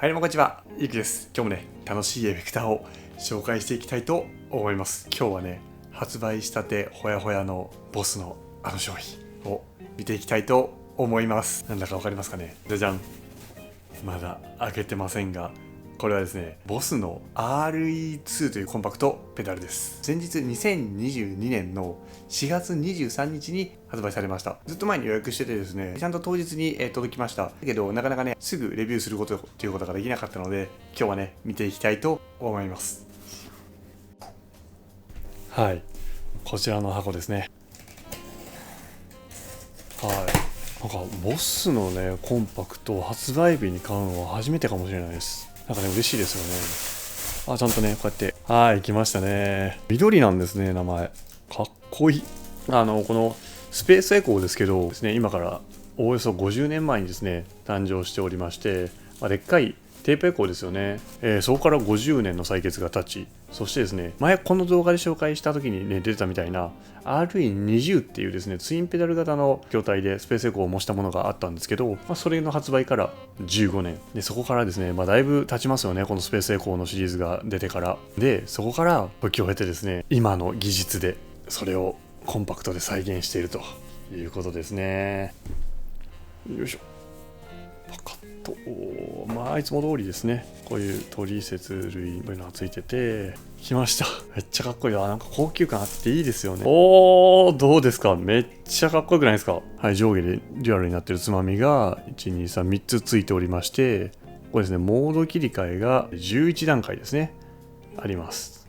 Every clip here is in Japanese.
はい、こんにちは。ゆきです。今日もね、楽しいエフェクターを紹介していきたいと思います。今日はね、発売したてほやほやのボスのあの商品を見ていきたいと思います。なんだかわかりますかね。じゃじゃん。まだ開けてませんが、これはですね、ボスの RE2 というコンパクトペダルです。先日2022年の4月23日に発売されました。ずっと前に予約しててですね、ちゃんと当日に届きました。だけどなかなかね、すぐレビューすることっていうことができなかったので、今日はね、見ていきたいと思います。はい、こちらの箱ですね。はい。なんかボスのねコンパクトを発売日に買うのは初めてかもしれないです。なんかね嬉しいですよね。ちゃんとねこうやって来ましたね。緑なんですね。名前かっこいい。このスペースエコーですけどですね、今からおよそ50年前にですね誕生しておりまして、でっかいテープエコーですよね。そこから50年の歳月が経ち、そしてですね、前この動画で紹介した時にね出てたみたいな RE20 っていうですねツインペダル型の筐体でスペースエコーを模したものがあったんですけど、それの発売から15年で、そこからですね、だいぶ経ちますよね、このスペースエコーのシリーズが出てから。でそこから時を経てですね、今の技術でそれをコンパクトで再現しているということですね。よいしょ。パカッと、いつも通りですね、こういう取説類こういうのがついてて、来ました。めっちゃかっこいい。なんか高級感あっていいですよね。どうですか。めっちゃかっこよくないですか。はい、上下でデュアルになってるつまみが123つついておりまして、これですね、モード切り替えが11段階ですね、あります。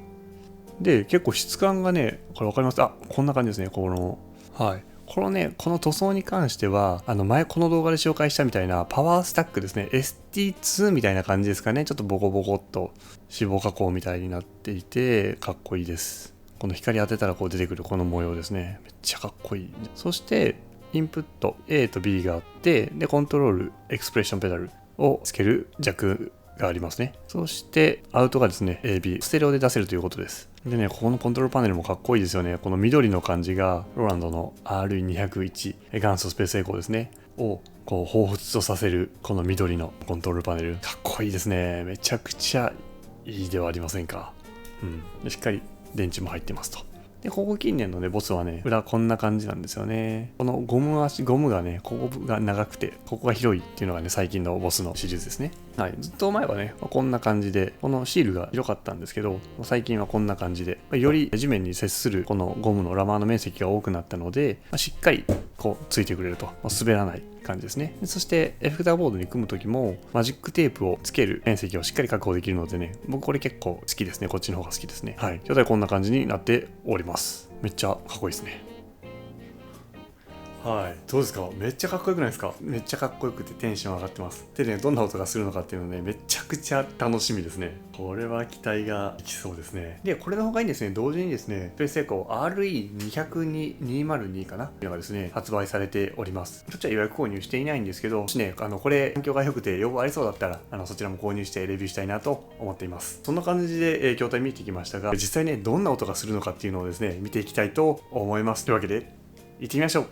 で結構質感がね、これ分かります。こんな感じですね。この塗装に関しては、前この動画で紹介したみたいなパワースタックですね、 ST2 みたいな感じですかね。ちょっとボコボコっと脂肪加工みたいになっていてかっこいいです。この光当てたらこう出てくるこの模様ですね、めっちゃかっこいい。そしてインプット A と B があって、でコントロールエクスプレッションペダルをつけるジャックがありますね。そしてアウトがですね AB ステレオで出せるということです。でね、ここのコントロールパネルもかっこいいですよね。この緑の感じがローランドの RE201 元祖スペースエコーですねをこう彷彿とさせる、この緑のコントロールパネルかっこいいですね。めちゃくちゃいいではありませんか。でしっかり電池も入ってますと。でここ近年のねボスはね、裏こんな感じなんですよね。このゴムがね、ここが長くてここが広いっていうのがね、最近のボスのシリーズですね。ずっと前はねこんな感じで、このシールが広かったんですけど、最近はこんな感じで、より地面に接するこのゴムのラバーの面積が多くなったので、しっかりこうついてくれると、滑らない感じですね。そしてエフェクターボードに組む時もマジックテープをつける面積をしっかり確保できるのでね、僕これ結構好きですね。こっちの方が好きですね。筐体こんな感じになっております。めっちゃかっこいいですね。どうですか。めっちゃかっこよくないですか。めっちゃかっこよくてテンション上がってます。でね、どんな音がするのかっていうのね、めちゃくちゃ楽しみですね。これは期待がいきそうですね。で、これの他にですね、同時にですね、スペースエコー RE202 かなっていうのがですね、発売されております。そっちは予約購入していないんですけど、もしね、これ環境が良くて要望ありそうだったら、そちらも購入してレビューしたいなと思っています。そんな感じで、筐体見てきましたが、実際ね、どんな音がするのかっていうのをですね、見ていきたいと思います。というわけで、行ってみましょう。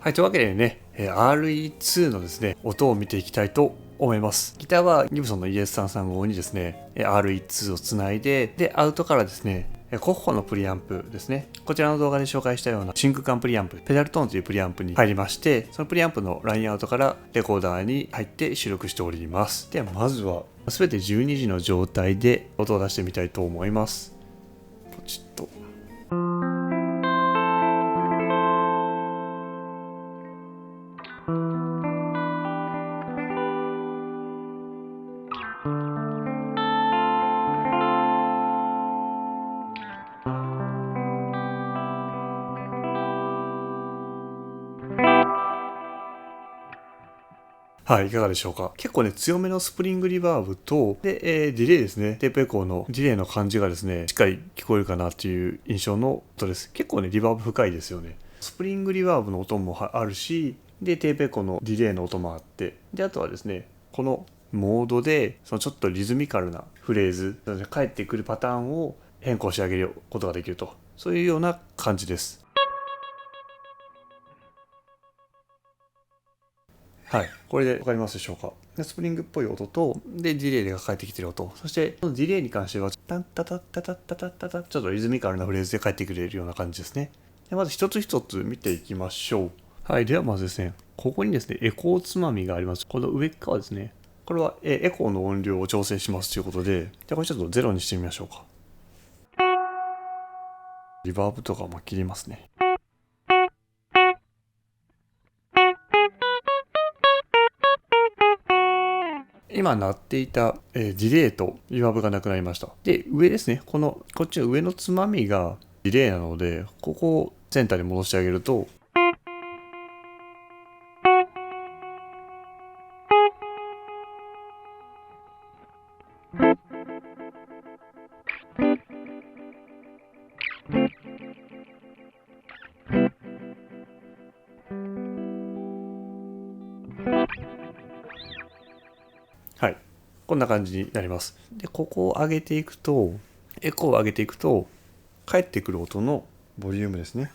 というわけでね、RE2 のですね、音を見ていきたいと思います。ギターはギブソンの ES335 にですね、RE2 をつないで、アウトからですね、コッホのプリアンプですね。こちらの動画で紹介したような真空管プリアンプ、ペダルトーンというプリアンプに入りまして、そのプリアンプのラインアウトからレコーダーに入って収録しております。ではまずは、全て12時の状態で音を出してみたいと思います。ポチッと。いかがでしょうか。結構ね、強めのスプリングリバーブと、ディレイですね。テープエコーのディレイの感じがですね、しっかり聞こえるかなっていう印象の音です。結構ね、リバーブ深いですよね。スプリングリバーブの音もあるし、で、テープエコーのディレイの音もあって、で、あとはですね、このモードで、そのちょっとリズミカルなフレーズ、返ってくるパターンを変更してあげることができると。そういうような感じです。はい、これで分かりますでしょうか。でスプリングっぽい音と、で、ディレイが返ってきてる音。そして、このディレイに関しては、タンタタッタタッタタッタタちょっとリズミカルなフレーズで返ってくれるような感じですね。でまず一つ一つ見ていきましょう。はい、ではまずですね、ここにですね、エコーつまみがあります。この上側ですね。これはエコーの音量を調整しますということで、じゃあこれちょっとゼロにしてみましょうか。リバーブとかも切りますね。今鳴っていた、ディレイとリバーブがなくなりました。で、上ですね。こっちの上のつまみがディレイなので、ここをセンターに戻してあげると、はい。こんな感じになります。で、ここを上げていくと、エコーを上げていくと、返ってくる音のボリュームですね。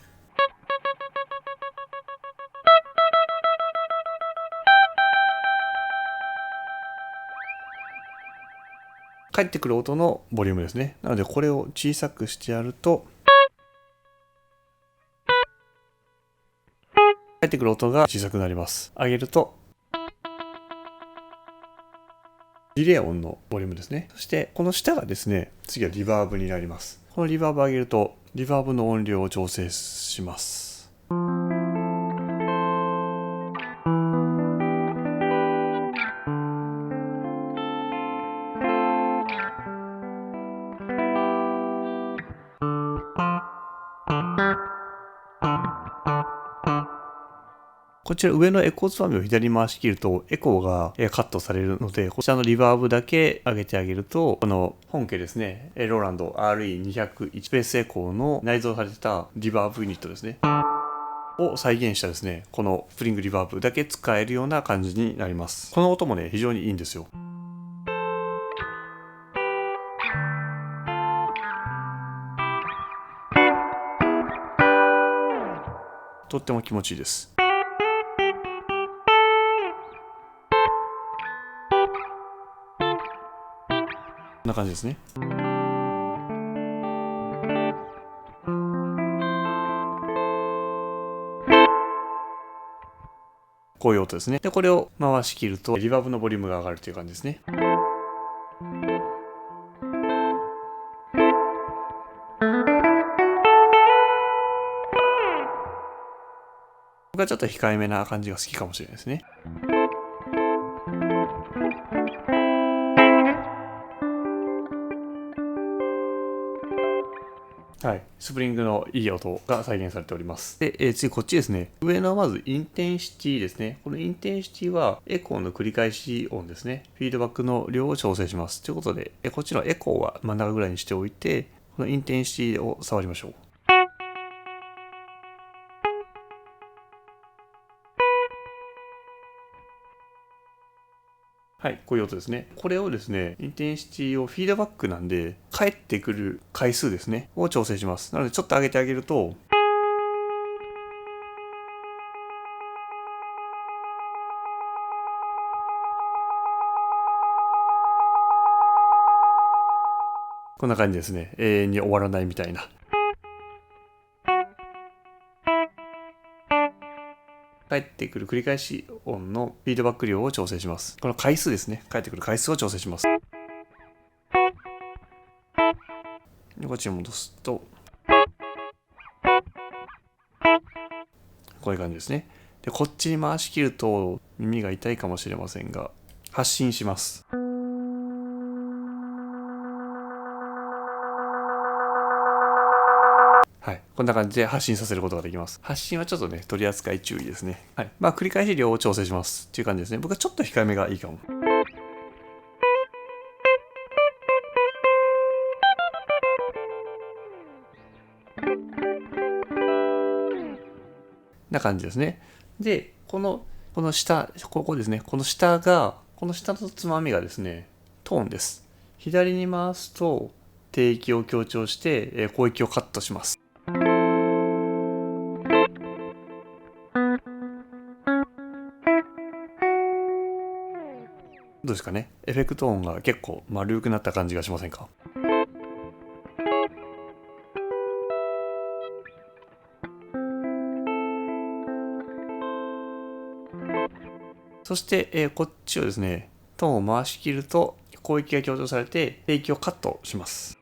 返ってくる音のボリュームですね。なので、これを小さくしてやると、返ってくる音が小さくなります。上げると、ディレイ音のボリュームですね。そして、この下がですね、次はリバーブになります。このリバーブを上げると、リバーブの音量を調整します。こちら上のエコーつまみを左に回し切るとエコーがカットされるので、こちらのリバーブだけ上げてあげると、この本家ですね、ローランド RE201 ベースエコーの内蔵されてたリバーブユニットですね。を再現したですね、このスプリングリバーブだけ使えるような感じになります。この音もね、非常にいいんですよ。とっても気持ちいいです。こんな感じですね。こういう音ですね。で、これを回し切ると、リバーブのボリュームが上がるという感じですね。僕はちょっと控えめな感じが好きかもしれないですね。はい、スプリングのいい音が再現されております。で、次こっちですね。上のまずインテンシティですね。このインテンシティはエコーの繰り返し音ですね。フィードバックの量を調整します。ということで、こっちのエコーは真ん中ぐらいにしておいて、このインテンシティを触りましょう。はい、こういう音ですね。これをですね、インテンシティをフィードバックなんで、返ってくる回数ですね、を調整します。なので、ちょっと上げてあげると、こんな感じですね。永遠に終わらないみたいな。返ってくる繰り返し音のフィードバック量を調整します。この回数ですね。返ってくる回数を調整します。でこっちに戻すと、こういう感じですね。で、こっちに回し切ると耳が痛いかもしれませんが、発信します。はい。こんな感じで発信させることができます。発信はちょっとね、取り扱い注意ですね。はい。まあ、繰り返し量を調整しますっていう感じですね。僕はちょっと控えめがいいかも。な感じですね。で、この下、ここですね。この下のつまみがですね、トーンです。左に回すと、低域を強調して、高域をカットします。うですかね。エフェクト音が結構丸くなった感じがしませんか？そして、こっちをですね、トーンを回し切ると広域が強調されて低域をカットします。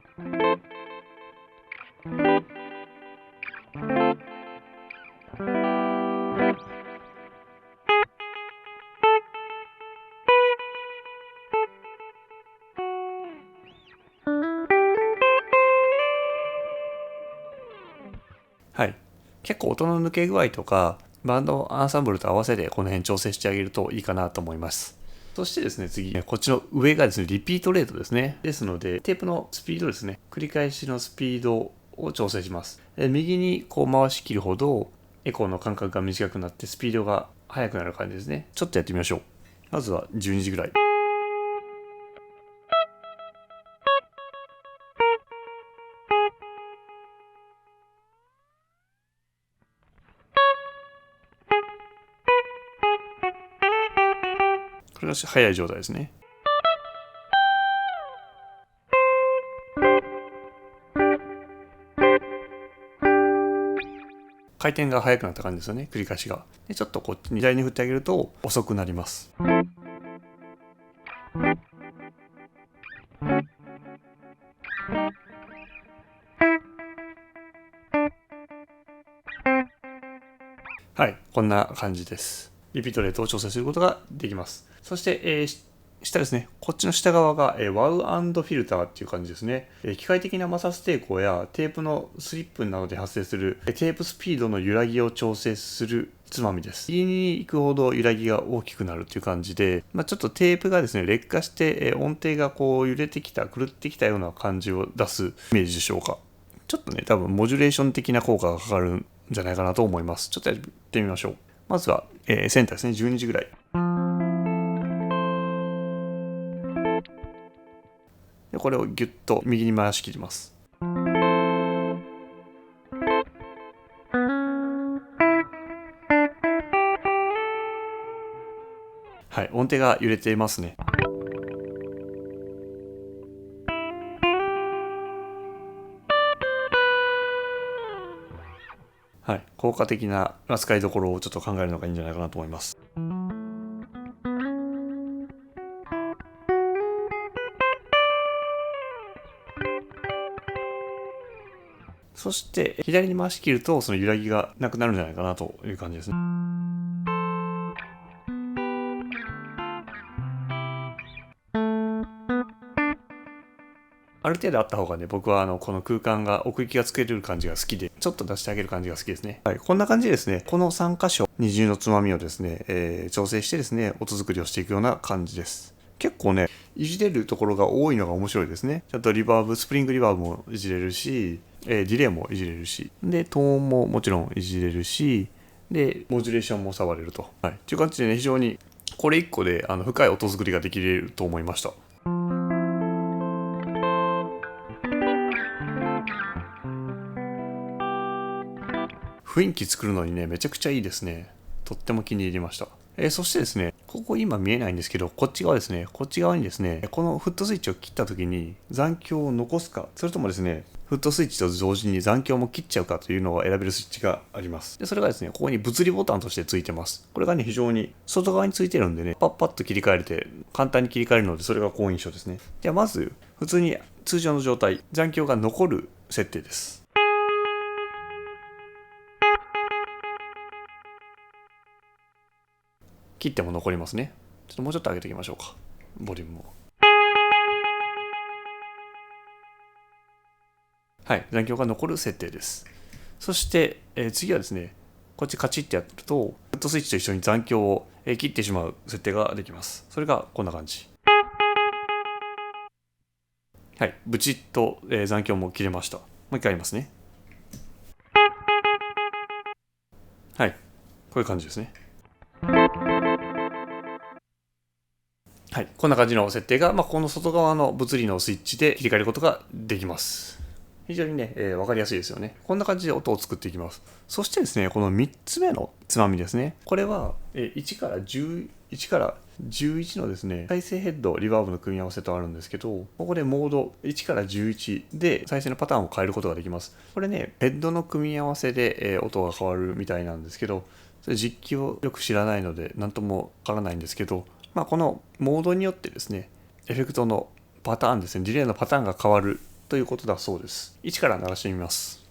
はい。結構音の抜け具合とか、バンドアンサンブルと合わせてこの辺調整してあげるといいかなと思います。そしてですね、次、こっちの上がですね、リピートレートですね。ですので、テープのスピードですね。繰り返しのスピードを調整します。右にこう回し切るほど、エコーの間隔が短くなってスピードが速くなる感じですね。ちょっとやってみましょう。まずは12時ぐらい。これが速い状態ですね。回転が速くなった感じですよね、繰り返しが。でちょっとこっちに左に振ってあげると遅くなります。はい、こんな感じです。リピートレートを調整することができます。そして、下ですね、こっちの下側が、ワウ&フィルターっていう感じですね。機械的な摩擦抵抗やテープのスリップなどで発生するテープスピードの揺らぎを調整するつまみです。右に行くほど揺らぎが大きくなるっていう感じで、ちょっとテープがですね、劣化して、音程がこう揺れてきた、狂ってきたような感じを出すイメージでしょうか。ちょっとね、多分モジュレーション的な効果がかかるんじゃないかなと思います。ちょっとやってみましょう。まずは、センターですね、12時ぐらい。でこれをギュッと右に回し切ります。はい、音程が揺れていますね。はい、効果的な扱いどころをちょっと考えるのがいいんじゃないかなと思います。そして左に回し切るとその揺らぎがなくなるんじゃないかなという感じですね。ある程度あった方がね、僕はこの空間が奥行きがつけれる感じが好きで、ちょっと出してあげる感じが好きですね。はい、こんな感じでですね、この3箇所、二重のつまみをですね、調整してですね、音作りをしていくような感じです。結構ね、いじれるところが多いのが面白いですね。ちゃんとリバーブ、スプリングリバーブもいじれるし、ディレイもいじれるし、で、トーンももちろんいじれるし、で、モジュレーションも触れると。はい。という感じでね、非常にこれ1個で深い音作りができると思いました。雰囲気作るのにね、めちゃくちゃいいですね。とっても気に入りました。そしてですね、ここ今見えないんですけど、こっち側ですね、こっち側にですね、このフットスイッチを切った時に残響を残すか、それともですね、フットスイッチと同時に残響も切っちゃうかというのを選べるスイッチがあります。で、それがですね、ここに物理ボタンとしてついてます。これがね、非常に外側についてるんでね、パッパッと切り替えれて、簡単に切り替えるので、それが好印象ですね。ではまず、普通に通常の状態、残響が残る設定です。切っても残りますね。ちょっともうちょっと上げていきましょうか。ボリュームを。はい、残響が残る設定です。そして、次はですね、こっちカチッてやると、フットスイッチと一緒に残響を、切ってしまう設定ができます。それがこんな感じ。はい、ブチッと、残響も切れました。もう一回やりますね。はい、こういう感じですね。はい、こんな感じの設定が、この外側の物理のスイッチで切り替えることができます。非常にね、分かりやすいですよね。こんな感じで音を作っていきます。そしてですね、この3つ目のつまみですね。これは、1から11から11のですね、再生ヘッド、リバーブの組み合わせとあるんですけど、ここでモード1から11で再生のパターンを変えることができます。これね、ヘッドの組み合わせで、音が変わるみたいなんですけど、それ実機をよく知らないので何ともわからないんですけど、このモードによってですね、エフェクトのパターンですね、ディレイのパターンが変わるということだそうです。1から鳴らしてみます。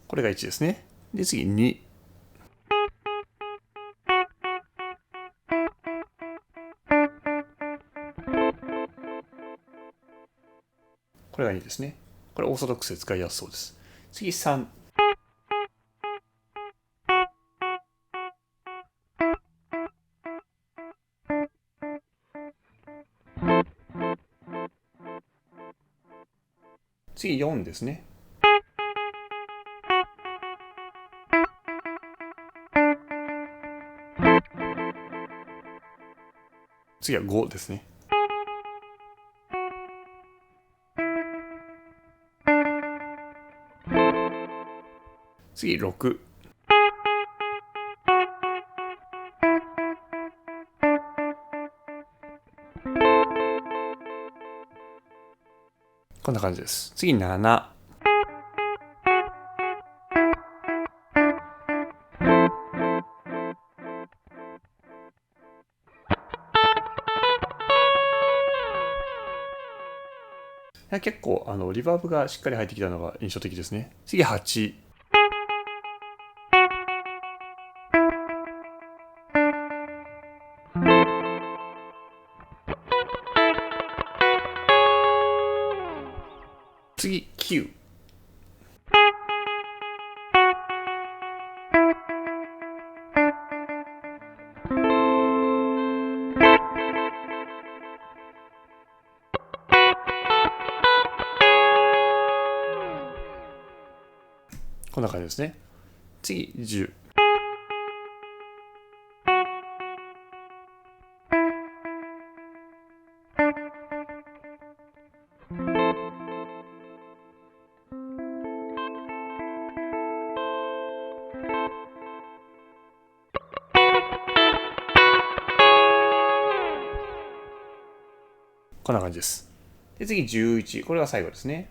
これが1ですね。で、次2。これが2ですね。これオーソドックスで使いやすそうです。次3。次4ですね。次は5ですね。次6。こんな感じです。次7。結構リバーブがしっかり入ってきたのが印象的ですね。次8。次9。こんな感じですね。次10。こんな感じです。で、次11。これが最後ですね。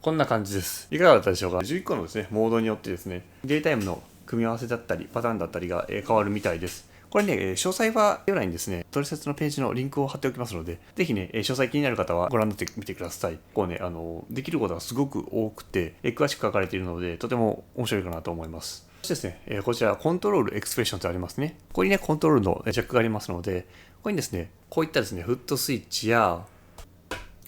こんな感じです。いかがだったでしょうか。11個のですね、モードによってですね、デイタイムの組み合わせだったり、パターンだったりが変わるみたいです。これね、詳細は概要欄にですね、トリセツのページのリンクを貼っておきますので、ぜひね、詳細気になる方はご覧になってみてください。こうね、できることがすごく多くて、詳しく書かれているので、とても面白いかなと思います。そしてですね、こちら、コントロールエクスプレッションとありますね。ここにね、コントロールのジャックがありますので、ここにですね、こういったですね、フットスイッチや、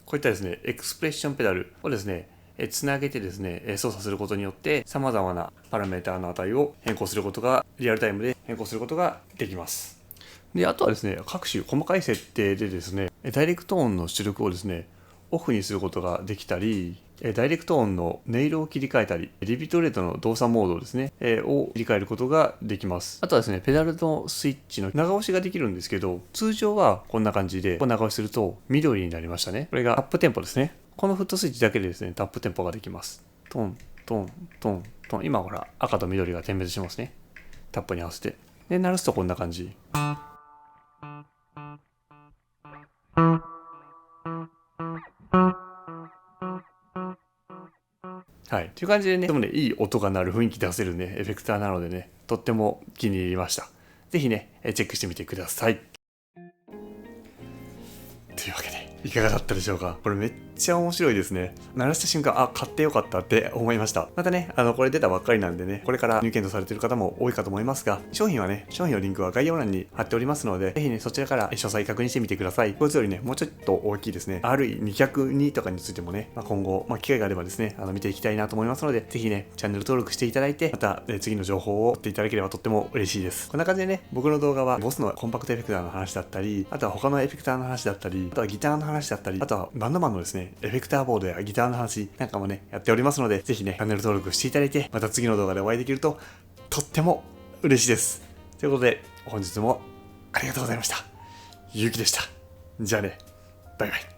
こういったですね、エクスプレッションペダルをですね、つなげてですね、操作することによって様々なパラメータの値を変更することが、リアルタイムで変更することができます。で、あとはですね、各種細かい設定でですね、ダイレクト音の出力をですね、オフにすることができたり、ダイレクト音の音色を切り替えたり、リピートレートの動作モードですね、を切り替えることができます。あとはですね、ペダルのスイッチの長押しができるんですけど、通常はこんな感じで、長押しすると緑になりましたね。これがアップテンポですね。このフットスイッチだけでですね、タップテンポができます。トン、トン、トン、トン。今ほら、赤と緑が点滅しますね。タップに合わせて。で、鳴らすとこんな感じ。はい。という感じでね、でもね、いい音が鳴る雰囲気出せるね、エフェクターなのでね、とっても気に入りました。ぜひね、チェックしてみてください。というわけで、いかがだったでしょうか。これめっちゃ面白いですね。鳴らした瞬間、買ってよかったって思いました。またね、これ出たばっかりなんでね、これから入検討されている方も多いかと思いますが、商品のリンクは概要欄に貼っておりますので、ぜひね、そちらから詳細確認してみてください。こいつよりね、もうちょっと大きいですね、RE202 とかについてもね、今後、機会があればですね、見ていきたいなと思いますので、ぜひね、チャンネル登録していただいて、また、次の情報を追っていただければとっても嬉しいです。こんな感じでね、僕の動画は、ボスのコンパクトエフェクターの話だったり、あとは他のエフェクターの話だったり、あとはギターの話だったり、あとはバンドマンのですね、エフェクターボードやギターの話なんかもね、やっておりますので、ぜひね、チャンネル登録していただいて、また次の動画でお会いできると、とっても嬉しいです。ということで、本日もありがとうございました。ゆうきでした。じゃあね、バイバイ。